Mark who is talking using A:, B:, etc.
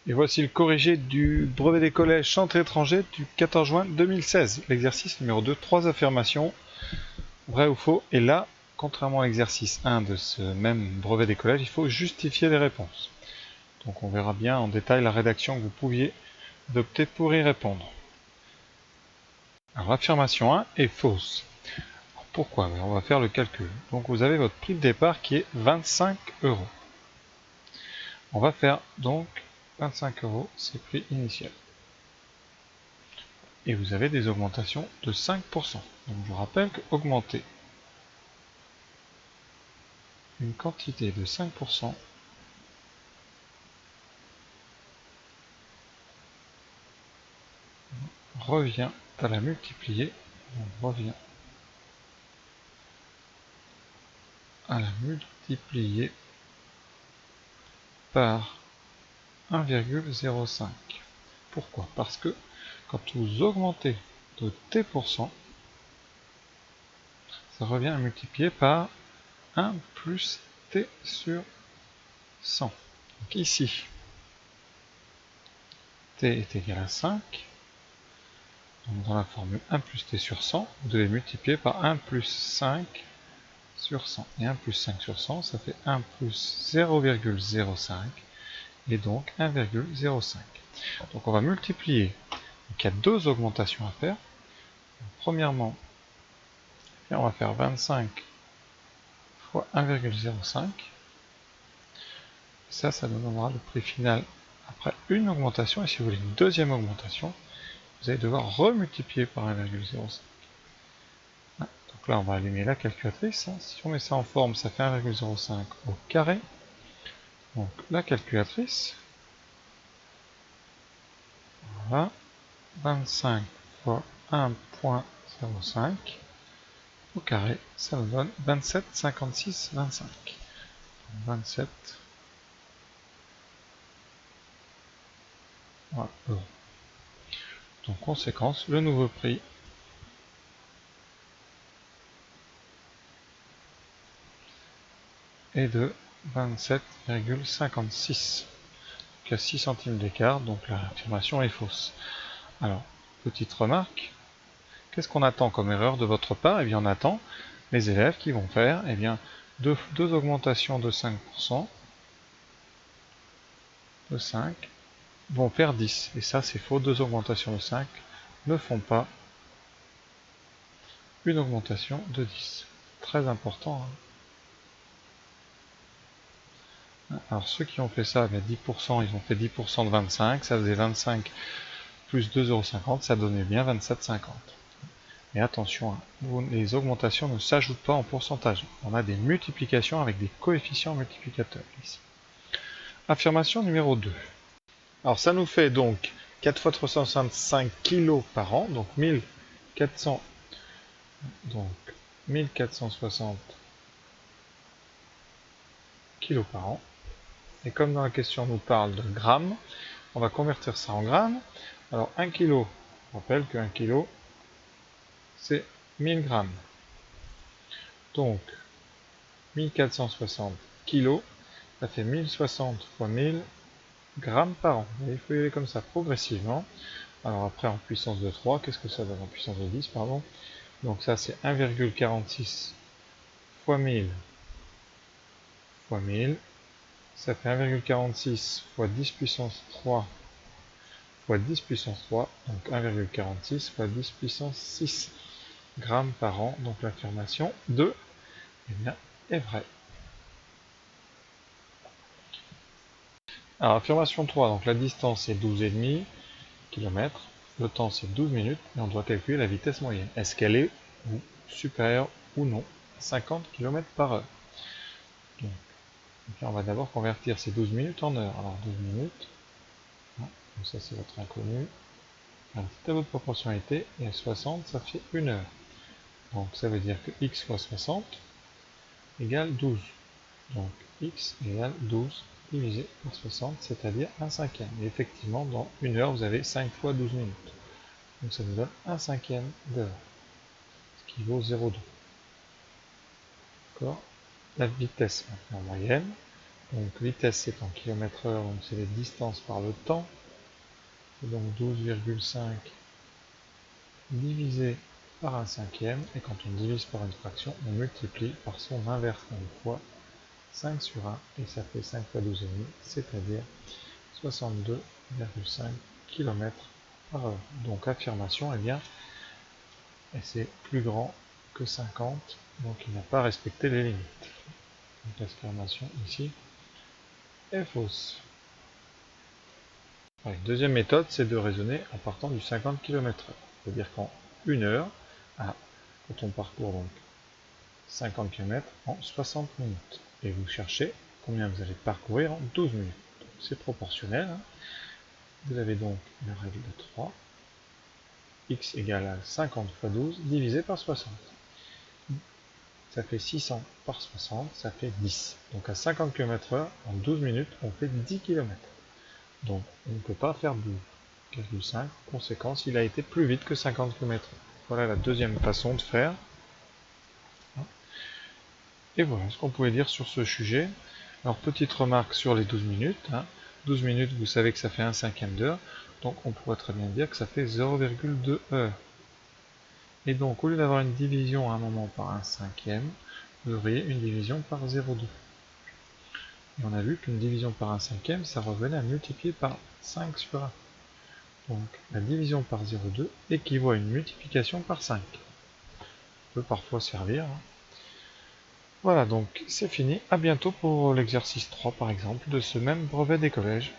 A: Et voici le corrigé du brevet des collèges chant étranger du 14 juin 2016. L'exercice numéro 2, 3 affirmations, vrai ou faux. Et là, contrairement à l'exercice 1 de ce même brevet des collèges, il faut justifier les réponses. Donc on verra bien en détail la rédaction que vous pouviez adopter pour y répondre. Alors l'affirmation 1 est fausse. Alors, pourquoi? On va faire le calcul. Donc vous avez votre prix de départ qui est 25 €. On va faire donc 25 €, c'est prix initial. Et vous avez des augmentations de 5%. Donc je vous rappelle qu'augmenter une quantité de 5% revient à la multiplier. On revient à la multiplier par 1,05. Pourquoi? Parce que quand vous augmentez de t%, ça revient à multiplier par 1 plus t sur 100. Donc ici, t est égal à 5. Donc dans la formule 1 plus t sur 100, vous devez multiplier par 1 plus 5 sur 100. Et 1 plus 5 sur 100, ça fait 1 plus 0,05, et donc 1,05. Donc on va multiplier. Donc il y a deux augmentations à faire. Donc, premièrement, on va faire 25 fois 1,05. Ça nous donnera le prix final après une augmentation. Et si vous voulez une deuxième augmentation, vous allez devoir remultiplier par 1,05. Donc là, on va allumer la calculatrice. Si on met ça en forme, ça fait 1,05 au carré. Donc la calculatrice, voilà, 25 fois 1,05 au carré, ça nous donne 27,56,25. 27 €. Donc conséquence, le nouveau prix est de 27,56. Donc il y a 6 centimes d'écart, donc l'affirmation est fausse. Alors, petite remarque, qu'est-ce qu'on attend comme erreur de votre part? Eh bien on attend les élèves qui vont faire deux augmentations de 5%, de 5, vont faire 10. Et ça c'est faux, deux augmentations de 5 ne font pas une augmentation de 10. Très important. Alors ceux qui ont fait ça, 10%, ils ont fait 10% de 25, ça faisait 25 plus 2,50 €, ça donnait bien 27,50. Mais attention, les augmentations ne s'ajoutent pas en pourcentage. On a des multiplications avec des coefficients multiplicateurs ici. Affirmation numéro 2. Alors ça nous fait donc 4 fois 365 kg par an, donc 1460 kg par an. Et comme dans la question on nous parle de grammes, on va convertir ça en grammes. Alors 1 kg, je rappelle que 1 kg, c'est 1000 grammes. Donc 1460 kg, ça fait 1060 fois 1000 grammes par an. Et il faut y aller comme ça progressivement. Alors après en puissance de 3, qu'est-ce que ça donne en puissance de 10, pardon. Donc ça c'est 1,46 fois 1000 fois 1000. Ça fait 1,46 fois 10 puissance 3 fois 10 puissance 3. Donc 1,46 fois 10 puissance 6 grammes par an. Donc l'affirmation 2 est vraie. Alors affirmation 3, donc la distance est 12,5 km. Le temps c'est 12 minutes et on doit calculer la vitesse moyenne. Est-ce qu'elle est supérieure ou non à 50 km/h? Donc là on va d'abord convertir ces 12 minutes en heures. Alors 12 minutes, donc ça c'est votre inconnu. Un petit tableau de proportionnalité et 60 ça fait 1 heure. Donc ça veut dire que x fois 60 égale 12. Donc x égale 12 divisé par 60, c'est-à-dire 1/5. Et effectivement, dans 1 heure, vous avez 5 fois 12 minutes. Donc ça nous donne 1/5 d'heure, ce qui vaut 0,2. D'accord. La vitesse maintenant moyenne, Donc vitesse c'est en km/h, donc c'est les distances par le temps. C'est donc 12,5 divisé par un cinquième, et quand on divise par une fraction, on multiplie par son inverse, donc fois 5 sur 1, et ça fait 5 fois 12,5, c'est-à-dire 62,5 km/h. Donc affirmation, eh bien, c'est plus grand que 50, donc il n'a pas respecté les limites. Donc l'affirmation ici est fausse. La deuxième méthode, c'est de raisonner en partant du 50 km/h. C'est-à-dire qu'en 1 heure, quand on parcourt donc 50 km en 60 minutes. Et vous cherchez combien vous allez parcourir en 12 minutes. C'est proportionnel. Vous avez donc la règle de 3. X égale à 50 fois 12 divisé par 60. Ça fait 600 par 60, ça fait 10. Donc à 50 km/h, en 12 minutes, on fait 10 km. Donc on ne peut pas faire 12,5. Conséquence, il a été plus vite que 50 km/h. Voilà la deuxième façon de faire. Et voilà ce qu'on pouvait dire sur ce sujet. Alors petite remarque sur les 12 minutes. 12 minutes, vous savez que ça fait 1/5 d'heure. Donc on pourrait très bien dire que ça fait 0,2 heures. Et donc au lieu d'avoir une division à un moment par 1/5, vous auriez une division par 0,2. Et on a vu qu'une division par 1/5, ça revenait à multiplier par 5 sur 1. Donc la division par 0,2 équivaut à une multiplication par 5. Ça peut parfois servir. Voilà, donc c'est fini. À bientôt pour l'exercice 3 par exemple de ce même brevet des collèges.